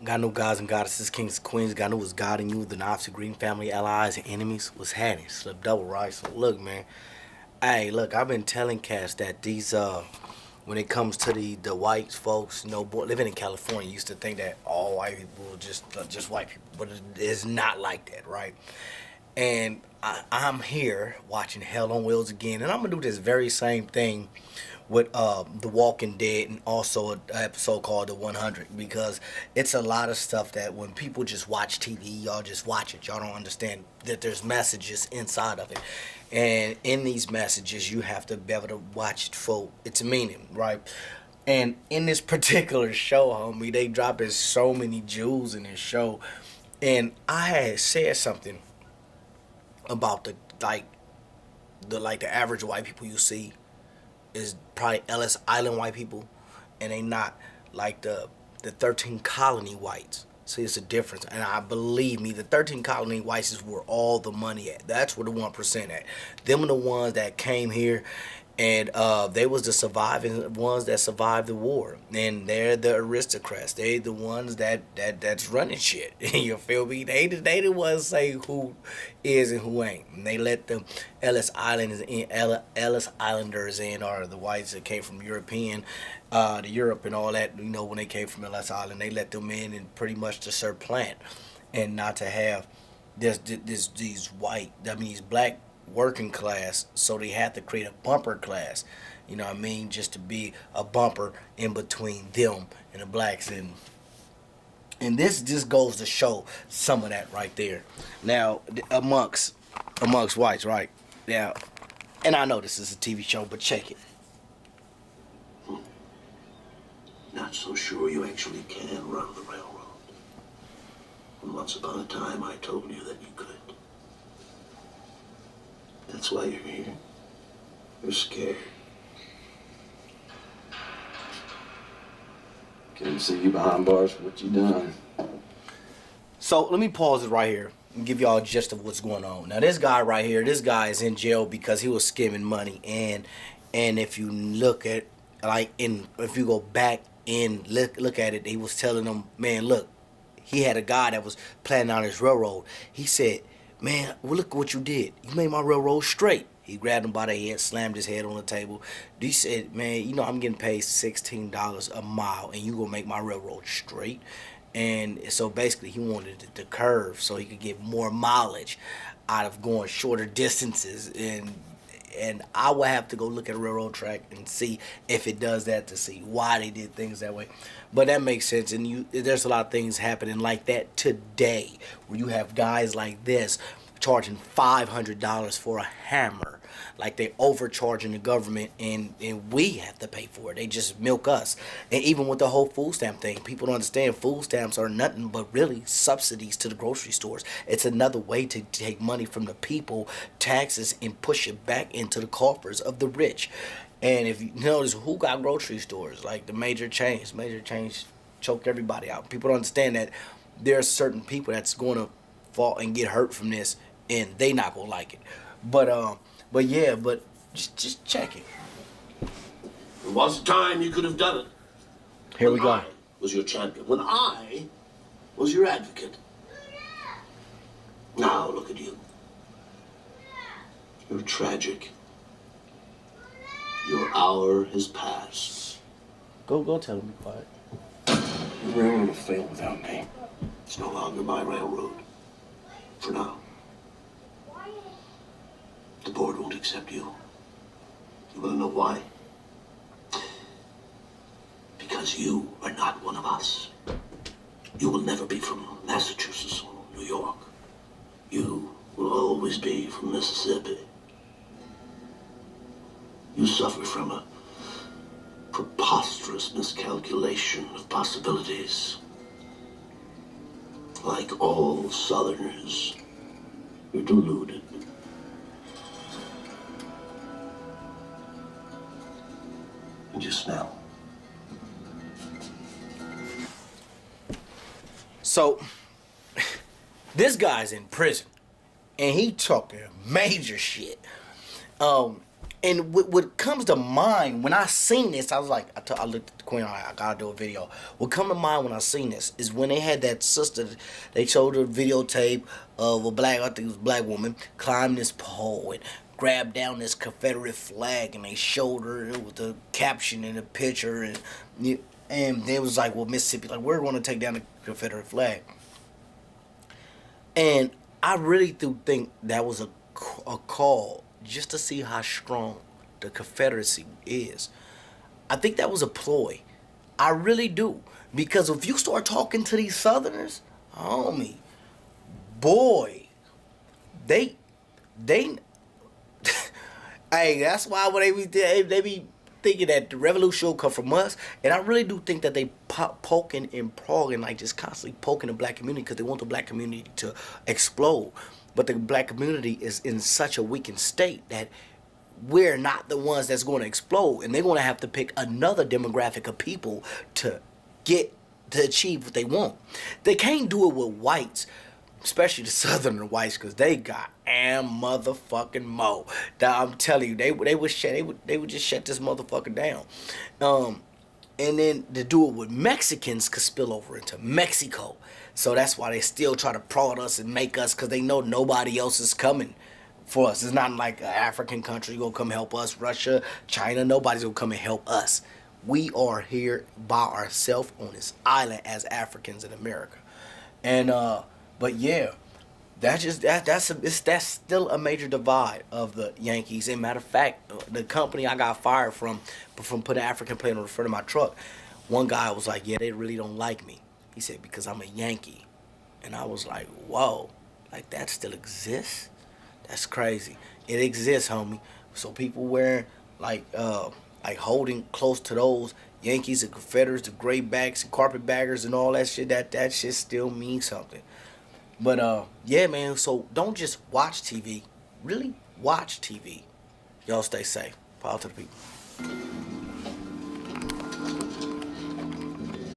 God knew gods and goddesses, kings and queens. God knew was God and you, the Nazi Green family, allies and enemies was had it. Slip double, right? So look, man. Hey, look, I've been telling cats that these when it comes to the white folks, you know, living in California, used to think that all white people were just white people, but it is not like that, right? And I'm here watching Hell on Wheels again, and I'm gonna do this very same thing with The Walking Dead and also an episode called The 100 because it's a lot of stuff that when people just watch TV, y'all just watch it. Y'all don't understand that there's messages inside of it, and in these messages, you have to be able to watch it for its meaning, right? And in this particular show, homie, they dropping so many jewels in this show, and I had said something about the average white people you see is probably Ellis Island white people, and they not like the 13 colony whites. See, it's a difference, and I believe me, the 13 colony whites is where all the money at. That's where the 1% at. Them are the ones that came here, and they was the surviving ones that survived the war, and they're the aristocrats. They the ones that's running shit. You feel me? They the ones say who is and who ain't, and they let the Ellis Islanders in, or the whites that came from the Europe and all that. You know, when they came from Ellis Island, they let them in and pretty much to supplant, and not to have these white. I mean, these black working class, so they had to create a bumper class, you know what I mean, just to be a bumper in between them and the blacks, and this just goes to show some of that right there. Now, amongst whites, right? Now, and I know this is a TV show, but check it. Not so sure you actually can run the railroad. And once upon a time, I told you that you could. That's why you're here. You're scared. Can't see you behind bars for what you done. So let me pause it right here and give y'all a gist of what's going on. Now, this guy right here, this guy is in jail because he was skimming money, and if you look at if you go back and look at it, he was telling them, man, look, he had a guy that was planning out his railroad. He said, man, well, look what you did. You made my railroad straight. He grabbed him by the head, slammed his head on the table. He said, man, you know, I'm getting paid $16 a mile, and you gonna make my railroad straight. And so basically he wanted it to curve so he could get more mileage out of going shorter distances. And I would have to go look at a railroad track and see if it does that, to see why they did things that way. But that makes sense, and there's a lot of things happening like that today, where you have guys like this charging $500 for a hammer, like they overcharging the government, and we have to pay for it. They just milk us. And even with the whole food stamp thing, people don't understand food stamps are nothing but really subsidies to the grocery stores. It's another way to take money from the people, taxes, and push it back into the coffers of the rich. And if you notice, who got grocery stores? Like the major chains. Major chains choke everybody out. People don't understand that there are certain people that's going to fall and get hurt from this, and they not gonna like it. But yeah, but just check it. There was a time you could have done it. Here we go. I was your champion. When I was your advocate. Now look at you. You're tragic. Your hour has passed. Go tell him to be quiet. The railroad will fail without me. It's no longer my railroad. For now. The board won't accept you. You want to know why? Because you are not one of us. You will never be from Massachusetts or New York. You will always be from Mississippi. You suffer from a preposterous miscalculation of possibilities. Like all Southerners, you're deluded. And you smell. So, this guy's in prison, and he talking major shit. And what comes to mind when I seen this, I was like, I looked at the queen, I gotta do a video. What come to mind when I seen this is when they had that sister, they showed a videotape of a black, I think it was a black woman, climb this pole and grab down this Confederate flag, and they showed her with the caption in the picture, and they was like, well, Mississippi, like, we're going to take down the Confederate flag. And I really do think that was a call just to see how strong the Confederacy is. I think that was a ploy. I really do. Because if you start talking to these Southerners, homie, boy, they hey, that's why when they be thinking that the revolution will come from us, and I really do think that they poking and progging, like just constantly poking the black community because they want the black community to explode. But the black community is in such a weakened state that we're not the ones that's going to explode, and they're going to have to pick another demographic of people to achieve what they want. They can't do it with whites, especially the Southern whites, because they got motherfucking mo. Now, I'm telling you, they would just shut this motherfucker down. And then to do it with Mexicans could spill over into Mexico. So that's why they still try to prod us and make us, because they know nobody else is coming for us. It's not like an African country gonna come help us. Russia, China, nobody's gonna come and help us. We are here by ourselves on this island as Africans in America. And but yeah, that's still a major divide of the Yankees. And matter of fact, the company I got fired from putting an African plate on the front of my truck, one guy was like, yeah, they really don't like me. He said, because I'm a Yankee. And I was like, whoa, like that still exists? That's crazy. It exists, homie. So people wearing like holding close to those Yankees and Confederates, the Graybacks and Carpetbaggers and all that shit, that shit still means something. But yeah, man, so don't just watch TV. Really watch TV. Y'all stay safe. Power to the people.